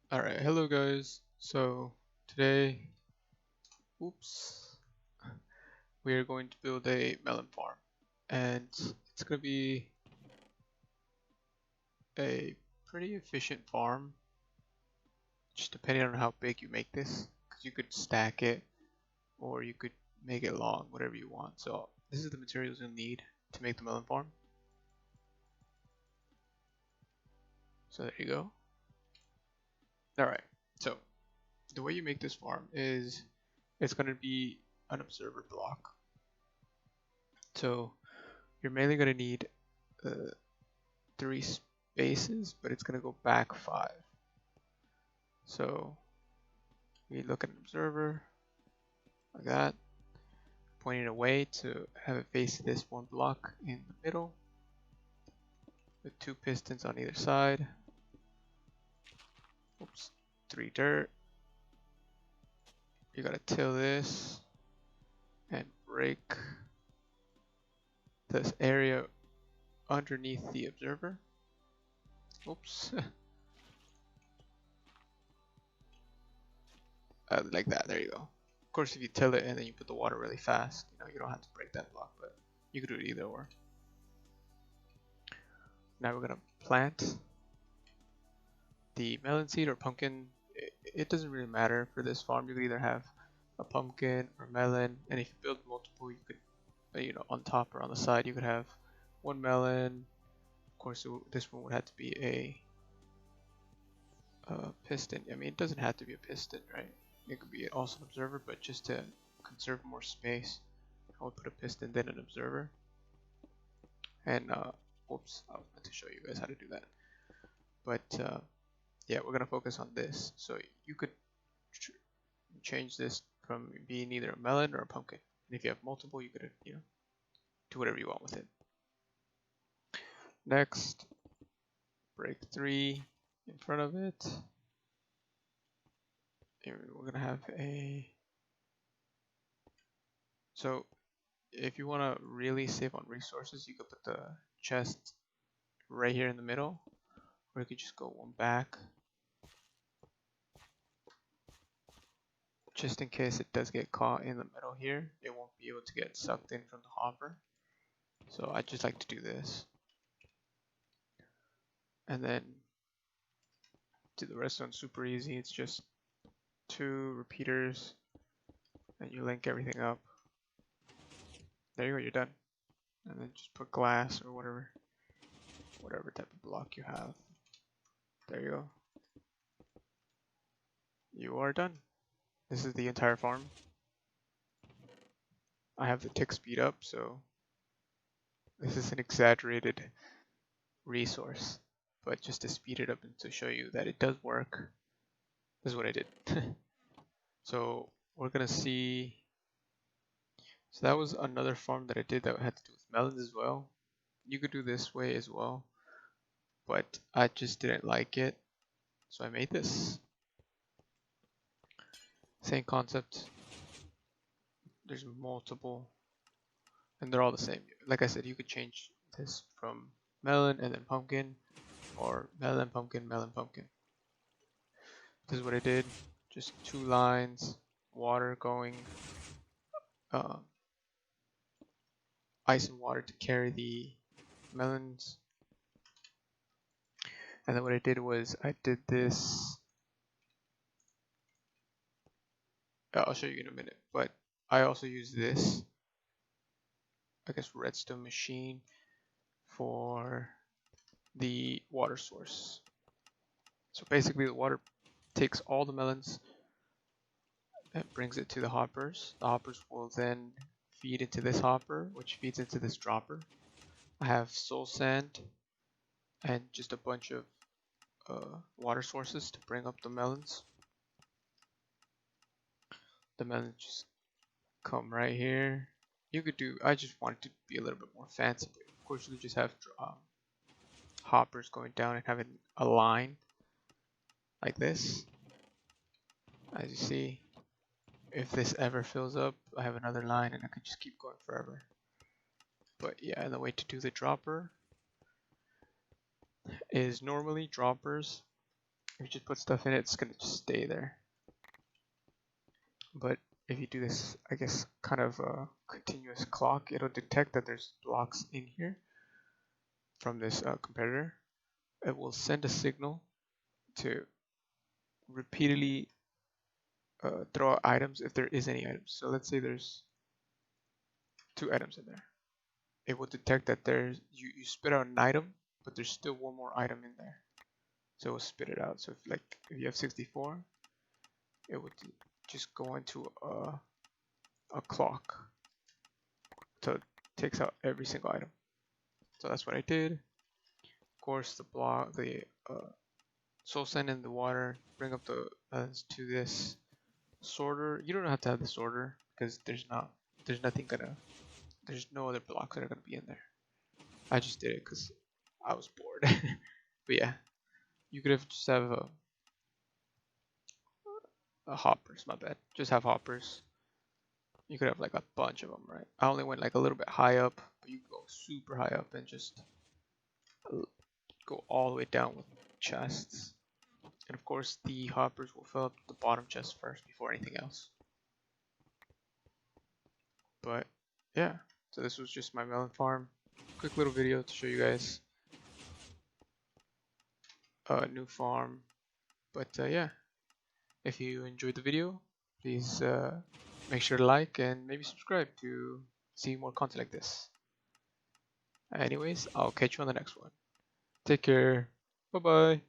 Alright, hello guys. So today, oops, we are going to build a melon farm. And it's going to be a pretty efficient farm, just depending on how big you make this. Because you could stack it or you could make it long, whatever you want. So this is the materials you'll need to make the melon farm. So there you go. Alright, so the way you make this farm is it's going to be an observer block. So you're mainly going to need uh, 3 spaces, but it's going to go back 5. So we look at an observer like that, pointing away to have it face this one block in the middle with 2 pistons on either side. Oops, 3 dirt. You gotta till this and break this area underneath the observer. Oops. Like that, there you go. Of course, if you till it and then you put the water really fast, you don't have to break that block, but you could do it either or. Now we're gonna plant the melon seed or pumpkin. It doesn't really matter for this farm. You could either have a pumpkin or melon, and if you build multiple, you could, on top or on the side, you could have one melon. Of course, this one would have to be a piston. I mean, it doesn't have to be a piston, right? It could be also an observer, but just to conserve more space, I would put a piston then an observer. And whoops, I was meant to show you guys how to do that. But yeah, we're gonna focus on this. So you could change this from being either a melon or a pumpkin. And if you have multiple, you could, do whatever you want with it. Next, break 3 in front of it. And we're gonna have so if you want to really save on resources, you could put the chest right here in the middle, or you could just go one back, just in case it does get caught in the middle here. It won't be able to get sucked in from the hopper. So I just like to do this. And then do the redstone super easy. It's just 2 repeaters and you link everything up. There you go, you're done. And then just put glass or whatever type of block you have. There you go. You are done. This is the entire farm. I have the tick speed up, so this is an exaggerated resource. But just to speed it up and to show you that it does work, this is what I did. So we're gonna see. So that was another farm that I did that had to do with melons as well. You could do this way as well, but I just didn't like it, so I made this. Same concept. There's multiple, and they're all the same. Like I said, you could change this from melon and then pumpkin, or melon, pumpkin, melon, pumpkin. This is what I did. Just 2 lines, water going, uh, ice and water to carry the melons. And then what I did was I did this. I'll show you in a minute, but I also use this, I guess, redstone machine for the water source. So basically the water takes all the melons and brings it to the hoppers. The hoppers will then feed into this hopper, which feeds into this dropper. I have soul sand and just a bunch of water sources to bring up the melons. The melons just come right here. You could do, I just wanted to be a little bit more fancy. Of course, you could just have hoppers going down and having a line like this. As you see, if this ever fills up, I have another line and I could just keep going forever. But yeah, and the way to do the dropper is normally droppers If you just put stuff in it, it's gonna just stay there. But if you do this, I guess, kind of a continuous clock, it'll detect that there's blocks in here from this competitor. It will send a signal to repeatedly throw out items if there is any items. So let's say there's 2 items in there. It will detect that there's you spit out an item, but there's still one more item in there. So it will spit it out. So if you have 64, it would just go into a clock. So it takes out every single item. So that's what I did. Of course, the soul sand in the water, bring up the to this sorter. You don't have to have the sorter because there's no other blocks that are gonna be in there. I just did it because I was bored. But yeah, you could have just have a hoppers. My bad. Just have hoppers. You could have like a bunch of them, right? I only went like a little bit high up, but you go super high up and just go all the way down with chests. And of course, the hoppers will fill up the bottom chest first before anything else. But yeah, so this was just my melon farm. Quick little video to show you guys a new farm. But yeah, if you enjoyed the video, please make sure to like and maybe subscribe to see more content like this. Anyways, I'll catch you on the next one. Take care. Bye bye.